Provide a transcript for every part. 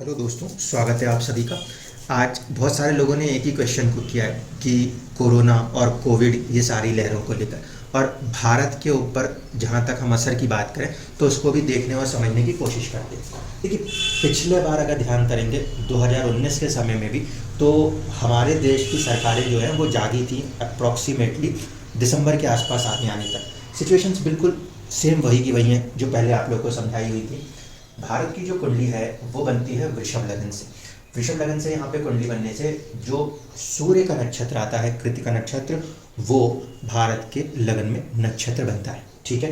Hello दोस्तों, स्वागत है आप सभी का। आज बहुत सारे लोगों ने एक ही क्वेश्चन को किया है कि कोरोना और कोविड ये सारी लहरों को लेकर और भारत के ऊपर जहाँ तक हम असर की बात करें तो उसको भी देखने और समझने की कोशिश करते हैं। देखिए, पिछले बार अगर ध्यान करेंगे 2019 के समय में भी तो हमारे देश की सरकारें जो हैं वो जागी थी अप्रॉक्सीमेटली दिसंबर के आसपास आने आने तक। सिचुएशंस बिल्कुल सेम वही की वही हैं जो पहले आप लोगों को समझाई हुई थी। भारत की जो कुंडली है वो बनती है वृषभ लगन से। वृषभ लगन से यहाँ पे कुंडली बनने से जो सूर्य का नक्षत्र आता है, कृतिका नक्षत्र, वो भारत के लगन में नक्षत्र बनता है। ठीक है,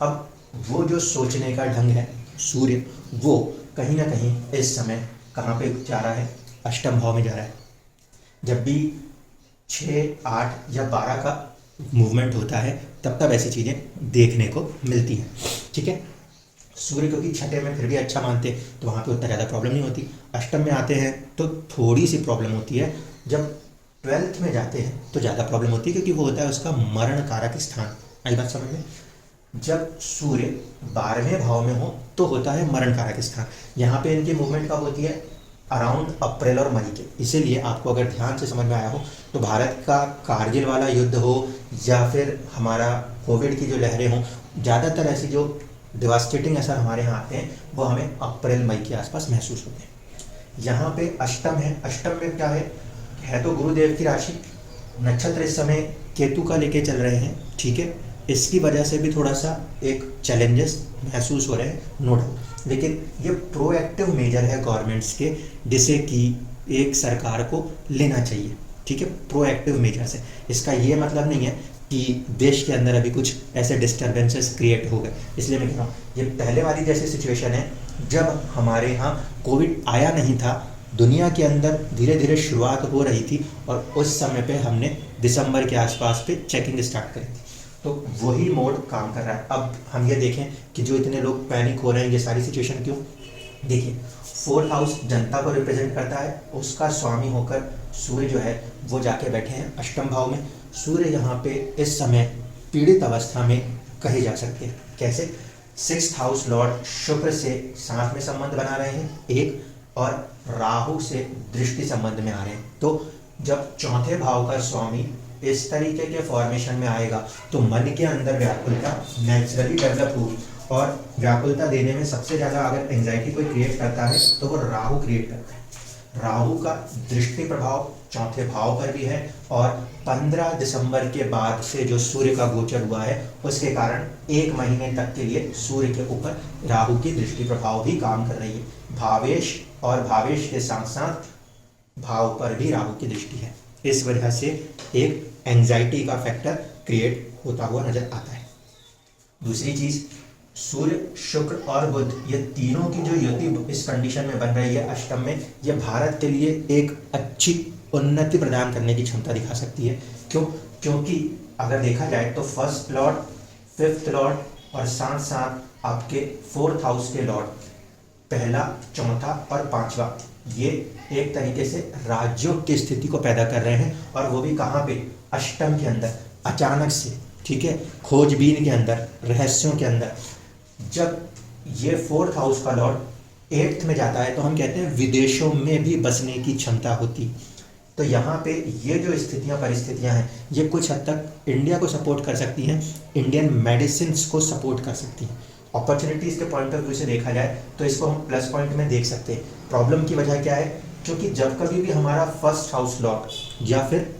अब वो जो सोचने का ढंग है सूर्य, वो कहीं ना कहीं इस समय कहाँ पे जा रहा है? अष्टम भाव में जा रहा है। जब भी 6, 8 या 12 का मूवमेंट होता है तब तब ऐसी चीज़ें देखने को मिलती हैं। ठीक है, सूर्य क्योंकि छठे में फिर भी अच्छा मानते हैं तो वहाँ पे उतना ज़्यादा प्रॉब्लम नहीं होती। अष्टम में आते हैं तो थोड़ी सी प्रॉब्लम होती है। जब 12th में जाते हैं तो ज़्यादा प्रॉब्लम होती है क्योंकि वो होता है उसका मरण कारक स्थान। आई बात समझ में? जब सूर्य 12वें भाव में हो तो होता है मरण कारक स्थान। यहाँ पे इनकी मूवमेंट कब होती है? अराउंड अप्रैल और मई के। इसीलिए आपको अगर ध्यान से समझ में आया हो तो भारत का कारगिल वाला युद्ध हो या फिर हमारा कोविड की जो लहरें हों, ज़्यादातर ऐसी जो डिवास्टेटिंग असर हमारे यहाँ आते हैं वो हमें अप्रैल मई के आसपास महसूस होते हैं। यहाँ पे अष्टम है। अष्टम में क्या है तो गुरुदेव की राशि। नक्षत्र इस समय केतु का लेके चल रहे हैं। ठीक है, इसकी वजह से भी थोड़ा सा एक चैलेंजेस महसूस हो रहे हैं, नो डाउट। लेकिन ये प्रोएक्टिव मेजर है गवर्नमेंट्स के, जिसे कि एक सरकार को लेना चाहिए। ठीक है, प्रोएक्टिव मेजर से इसका ये मतलब नहीं है कि देश के अंदर अभी कुछ ऐसे डिस्टर्बेंसेस क्रिएट हो गए। इसलिए मैं कह रहा हूँ ये पहले वाली जैसी सिचुएशन है जब हमारे यहाँ कोविड आया नहीं था, दुनिया के अंदर धीरे धीरे शुरुआत हो रही थी और उस समय पे हमने दिसंबर के आसपास पे चेकिंग स्टार्ट करी थी। तो वही मोड काम कर रहा है। अब हम ये देखें कि जो इतने लोग पैनिक हो रहे हैं, ये सारी सिचुएशन क्यों? देखिए, 4th हाउस जनता को रिप्रेजेंट करता है, उसका स्वामी होकर सूर्य जो है वो जाके बैठे हैं अष्टम भाव में। सूर्य यहाँ पे इस समय पीड़ित अवस्था में कहे जा सकते हैं। कैसे? 6th हाउस लॉर्ड शुक्र से साथ में संबंध बना रहे हैं एक, और राहु से दृष्टि संबंध में आ रहे हैं। तो जब चौथे भाव का स्वामी इस तरीके के फॉर्मेशन में आएगा तो मन के अंदर व्याकुलता नेचुरली डेवलप होगी। और व्याकुलता देने में सबसे ज़्यादा अगर एंजाइटी कोई क्रिएट करता है तो वो राहु क्रिएट करता है। राहु का दृष्टि प्रभाव चौथे भाव पर भी है और 15 दिसंबर के बाद से जो सूर्य का गोचर हुआ है उसके कारण 1 महीने तक के लिए सूर्य के ऊपर राहु की दृष्टि प्रभाव भी काम कर रही है। भावेश और भावेश के साथ साथ भाव पर भी राहु की दृष्टि है। इस वजह से एक एंजाइटी का फैक्टर क्रिएट होता हुआ नजर आता है। दूसरी चीज, सूर्य शुक्र और बुध ये तीनों की जो युति इस कंडीशन में बन रही है अष्टम में, ये भारत के लिए एक अच्छी उन्नति प्रदान करने की क्षमता दिखा सकती है। क्यों? क्योंकि अगर देखा जाए तो 1st लॉर्ड, 5th लॉर्ड और साथ साथ आपके 4th हाउस के लॉर्ड, पहला, चौथा और पांचवा, ये एक तरीके से राजयोग की स्थिति को पैदा कर रहे हैं। और वो भी कहाँ पे? अष्टम के अंदर, अचानक से। ठीक है, खोजबीन के अंदर, रहस्यों के अंदर। जब ये 4th हाउस का लॉर्ड 8th में जाता है तो हम कहते हैं विदेशों में भी बसने की क्षमता होती। तो यहाँ पे ये जो स्थितियाँ परिस्थितियाँ हैं ये कुछ हद तक इंडिया को सपोर्ट कर सकती हैं, इंडियन मेडिसिन को सपोर्ट कर सकती हैं। अपॉर्चुनिटीज़ के पॉइंट ऑफ व्यू से देखा जाए तो इसको हम प्लस पॉइंट में देख सकते हैं। प्रॉब्लम की वजह क्या है? क्योंकि जब कभी भी हमारा 1st हाउस लॉर्ड या फिर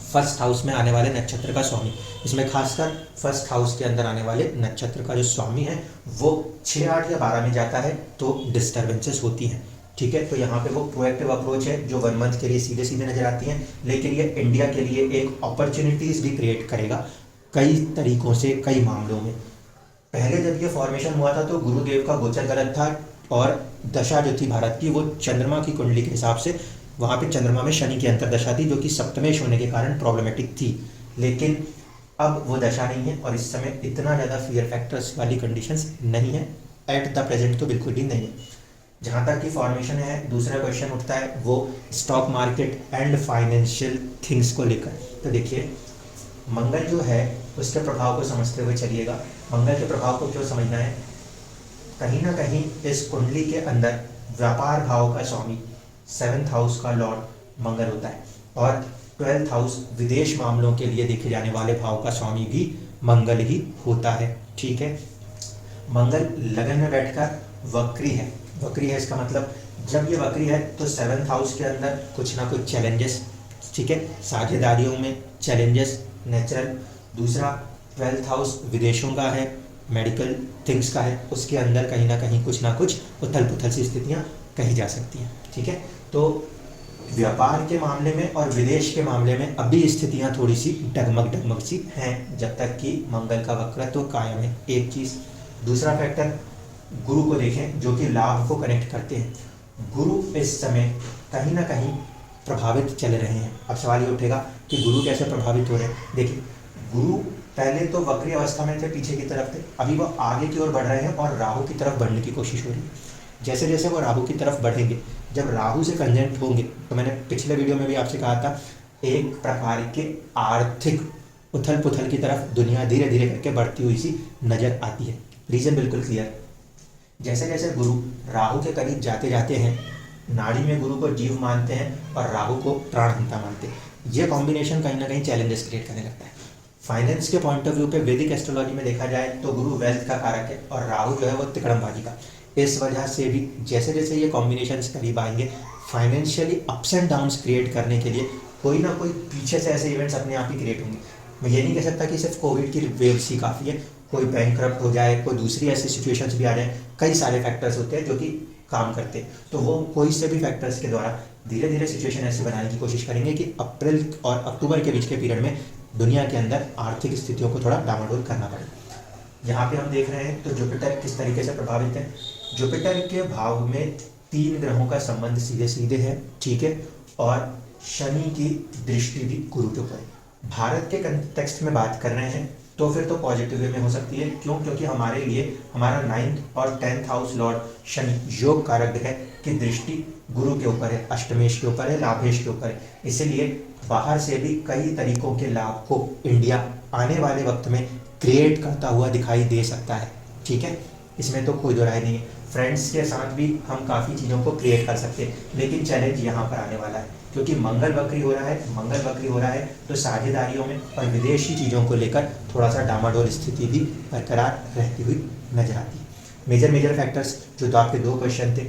1st हाउस में आने वाले नक्षत्र का स्वामी, इसमें खासकर 1st हाउस के अंदर आने वाले नक्षत्र का जो स्वामी है वो 6, 8 या 12 में जाता है तो डिस्टर्बेंसेस होती हैं। ठीक है, तो यहाँ पे वो प्रोएक्टिव अप्रोच है जो 1 मंथ के लिए सीधे सीधे नजर आती हैं, लेकिन ये इंडिया के लिए एक अपॉर्चुनिटीज़ भी क्रिएट करेगा कई तरीकों से, कई मामलों में। पहले जब ये फॉर्मेशन हुआ था तो गुरुदेव का गोचर गलत था और दशा जो थी भारत की वो चंद्रमा की कुंडली के हिसाब से, वहाँ पे चंद्रमा में शनि की अंतरदशा थी जो कि सप्तमेश होने के कारण प्रॉब्लमेटिक थी। लेकिन अब वो दशा नहीं है और इस समय इतना ज़्यादा फियर फैक्टर्स वाली कंडीशंस नहीं है एट द प्रेजेंट, तो बिल्कुल भी नहीं है। जहाँ तक की फॉर्मेशन है, दूसरा क्वेश्चन उठता है वो stock market and financial things को लेकर। तो देखिए, मंगल जो है उसके प्रभाव को समझते हुए चलिएगा। मंगल के प्रभाव को क्यों समझना है? कहीं ना कहीं इस कुंडली के अंदर व्यापार भाव का स्वामी 7th हाउस का लॉर्ड मंगल होता है और 12th हाउस विदेश मामलों के लिए देखे जाने वाले भाव का स्वामी भी मंगल ही होता है। ठीक है, मंगल लगन में बैठकर वक्री है। वक्री है इसका मतलब जब ये वक्री है तो 7th हाउस के अंदर कुछ ना कुछ चैलेंजेस, ठीक है, साझेदारियों में चैलेंजेस नेचुरल। दूसरा 12th हाउस विदेशों का है, मेडिकल थिंग्स का है, उसके अंदर कहीं ना कुछ उथल पुथल सी स्थितियाँ कही जा सकती हैं। ठीक है, तो व्यापार के मामले में और विदेश के मामले में अभी स्थितियाँ थोड़ी सी डगमग सी हैं जब तक कि मंगल का वक्रत्व कायम है। एक चीज़। दूसरा फैक्टर गुरु को देखें जो कि लाभ को कनेक्ट करते हैं। गुरु इस समय कहीं ना कहीं प्रभावित चल रहे हैं। अब सवाल ये उठेगा कि गुरु कैसे प्रभावित हो रहे हैं। देखिए, गुरु पहले तो वक्री अवस्था में थे, पीछे की तरफ थे, अभी वो आगे की ओर बढ़ रहे हैं और राहु की तरफ बढ़ने की कोशिश हो रही है। जैसे जैसे वो राहु की तरफ बढ़ेंगे, जब राहु से कंजंक्ट होंगे, तो मैंने पिछले वीडियो में भी आपसे कहा था एक प्रकार के आर्थिक उथल पुथल की तरफ दुनिया धीरे धीरे करके बढ़ती हुई सी नजर आती है। रीजन बिल्कुल क्लियर। जैसे जैसे गुरु राहु के करीब जाते जाते हैं, नाड़ी में गुरु को जीव मानते हैं और राहु को प्राणहंता मानते हैं। ये कॉम्बिनेशन कहीं ना कहीं चैलेंजेस क्रिएट करने लगता है। फाइनेंस के पॉइंट ऑफ व्यू पे वैदिक एस्ट्रोलॉजी में देखा जाए तो गुरु वेल्थ का कारक है और राहु जो है वो तिकड़मबाजी का। इस वजह से भी जैसे जैसे ये कॉम्बिनेशंस करीब आएंगे, financially ups and downs create करने के लिए कोई ना कोई पीछे से ऐसे इवेंट्स अपने आप ही क्रिएट होंगे। मैं ये नहीं कह सकता कि सिर्फ कोविड की वेव्स ही काफ़ी है, कोई बैंकरप्ट हो जाए, कोई दूसरी ऐसी सिचुएशंस भी आ जाए। कई सारे फैक्टर्स होते हैं जो कि काम करते हैं, तो वो कोई से भी फैक्टर्स के द्वारा धीरे धीरे सिचुएशन ऐसी बनाने की कोशिश करेंगे कि अप्रैल और अक्टूबर के बीच के पीरियड में दुनिया के अंदर आर्थिक स्थितियों को थोड़ा डामाडोल करना पड़े। यहाँ पे हम देख रहे हैं तो जुपिटर किस तरीके से प्रभावित है। जुपिटर के भाव में 3 ग्रहों का संबंध सीधे सीधे है, ठीक है, और शनि की दृष्टि भी गुरु के ऊपर है। भारत के कंटेक्स्ट में बात कर रहे हैं तो फिर तो पॉजिटिव वे में हो सकती है। क्यों? क्योंकि हमारे लिए हमारा 9th और 10th हाउस लॉर्ड शनि योग कारक है कि दृष्टि गुरु के ऊपर है, अष्टमेश के ऊपर है, लाभेश के ऊपर है। इसीलिए बाहर से भी कई तरीकों के लाभ को इंडिया आने वाले वक्त में क्रिएट करता हुआ दिखाई दे सकता है। ठीक है, इसमें तो कोई दो राय नहीं है। फ्रेंड्स के साथ भी हम काफ़ी चीज़ों को क्रिएट कर सकते हैं, लेकिन चैलेंज यहाँ पर आने वाला है क्योंकि मंगल वक्री हो रहा है तो साझेदारियों में और विदेशी चीज़ों को लेकर थोड़ा सा डामाडोल स्थिति भी बरकरार रहती हुई नजर आती है। मेजर फैक्टर्स जो तो आपके 2 क्वेश्चन थे।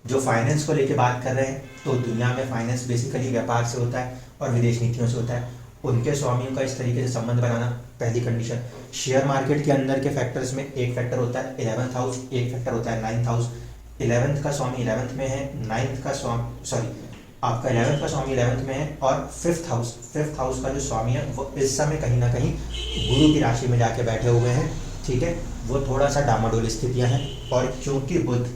जो फाइनेंस को लेकर बात कर रहे हैं तो दुनिया में फाइनेंस बेसिकली व्यापार से होता है और विदेश नीतियों से होता है। उनके स्वामियों का इस तरीके से संबंध बनाना पहली कंडीशन। शेयर मार्केट के अंदर के फैक्टर्स में एक फैक्टर होता है 11th हाउस, एक फैक्टर होता है 9th हाउस। 11th का स्वामी 11th में है, 9th का स्वामी आपका 11th का स्वामी 11th में है और 5th हाउस का जो स्वामी है वो इस समय कहीं ना कहीं गुरु की राशि में जाके बैठे हुए हैं। ठीक है, वो थोड़ा सा डामाडोल स्थितियाँ हैं और क्योंकि बुध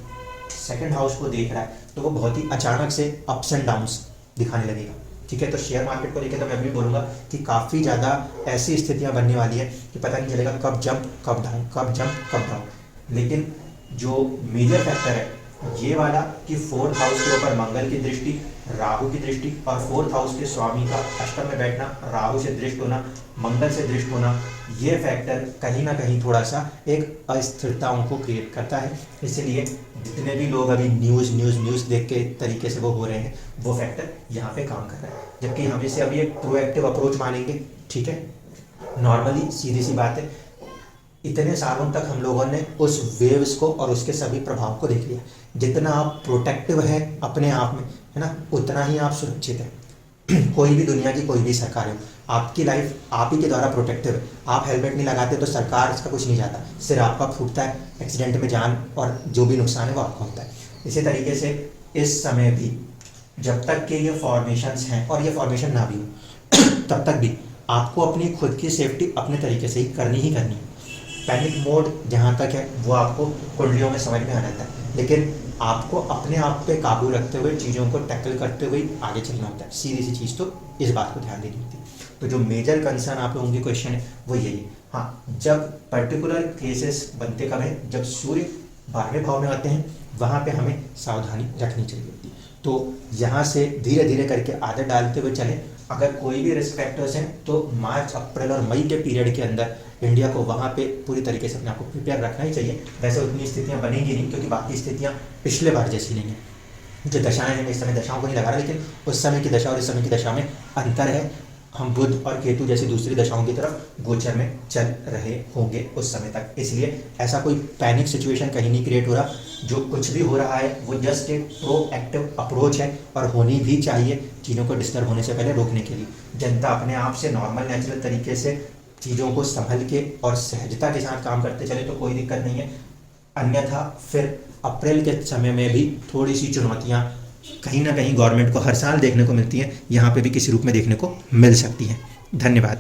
2nd हाउस को देख रहा है तो वो बहुत ही अचानक से अप्स एंड डाउन्स दिखाने लगेगा। ठीक है, तो शेयर मार्केट को लेकर तो मैं भी बोलूँगा कि काफ़ी ज़्यादा ऐसी स्थितियाँ बनने वाली है कि पता नहीं चलेगा कब जंप कब डाउन, कब जंप कब डाउन। लेकिन जो मेजर फैक्टर है ये वाला कि 4th हाउस के ऊपर मंगल की दृष्टि, राहु की दृष्टि और 4th हाउस के स्वामी का अष्टम में बैठना, राहु से दृष्ट होना, मंगल से दृष्ट होना, ये फैक्टर कहीं ना कहीं थोड़ा सा एक अस्थिरताओं को क्रिएट करता है। इसलिए जितने भी लोग अभी न्यूज़ देख के तरीके से वो हो रहे हैं वो फैक्टर यहाँ पे काम कर रहा है, जबकि हम इसे अभी एक प्रोएक्टिव अप्रोच मानेंगे। ठीक है, नॉर्मली सीधी सी बात है, इतने सालों तक हम लोगों ने उस वेव्स को और उसके सभी प्रभाव को देख लिया। जितना आप प्रोटेक्टिव है अपने आप में, है ना, उतना ही आप सुरक्षित है। कोई भी दुनिया की कोई भी सरकार हो, आपकी लाइफ आप ही के द्वारा प्रोटेक्टिव है। आप हेलमेट नहीं लगाते तो सरकार इसका कुछ नहीं चाहता, सिर्फ आपका फूटता है, एक्सीडेंट में जान और जो भी नुकसान है वो आपका होता है। इसी तरीके से इस समय भी जब तक कि ये फॉर्मेशंस हैं और ये फॉर्मेशन ना भी हो तब तक भी आपको अपनी खुद की सेफ्टी अपने तरीके से ही करनी है। पैनिक मोड जहाँ तक है वो आपको कुंडलियों में समझ में आ जाता है, लेकिन आपको अपने आप पे काबू रखते हुए चीज़ों को टैकल करते हुए आगे चलना होता है। सीधी सी चीज़ तो इस बात को ध्यान देनी होती है। तो जो मेजर कंसर्न आप लोगों की क्वेश्चन है वो यही है। हाँ, जब पर्टिकुलर केसेस बनते कब हैं, जब सूर्य 12वें भाव में आते हैं वहाँ पे हमें सावधानी रखनी चाहिए होती है। तो यहाँ से धीरे धीरे करके आदत डालते हुए चलें। अगर कोई भी रिस्क फैक्टर्स हैं तो मार्च, अप्रैल और मई के पीरियड के अंदर इंडिया को वहाँ पे पूरी तरीके से अपने आप को प्रिपेयर रखना ही चाहिए। वैसे उतनी स्थितियाँ बनेंगी नहीं, क्योंकि बाकी स्थितियाँ पिछले बार जैसी नहीं है। जो दशाएं हैं, मैं इस समय दशाओं को नहीं लगा रहा, लेकिन उस समय की दशा और इस समय की दशा में अंतर है। हम बुध और केतु जैसी दूसरी दशाओं की तरफ गोचर में चल रहे होंगे उस समय तक, इसलिए ऐसा कोई पैनिक सिचुएशन कहीं नहीं क्रिएट हो रहा। जो कुछ भी हो रहा है वो जस्ट एक प्रोएक्टिव अप्रोच है, और होनी भी चाहिए चीज़ों को डिस्टर्ब होने से पहले रोकने के लिए। जनता अपने आप से नॉर्मल नेचुरल तरीके से चीज़ों को संभल के और सहजता के साथ काम करते चले तो कोई दिक्कत नहीं है। अन्यथा फिर अप्रैल के समय में भी थोड़ी सी चुनौतियाँ कहीं ना कहीं गवर्नमेंट को हर साल देखने को मिलती हैं, यहाँ पे भी किसी रूप में देखने को मिल सकती हैं। धन्यवाद।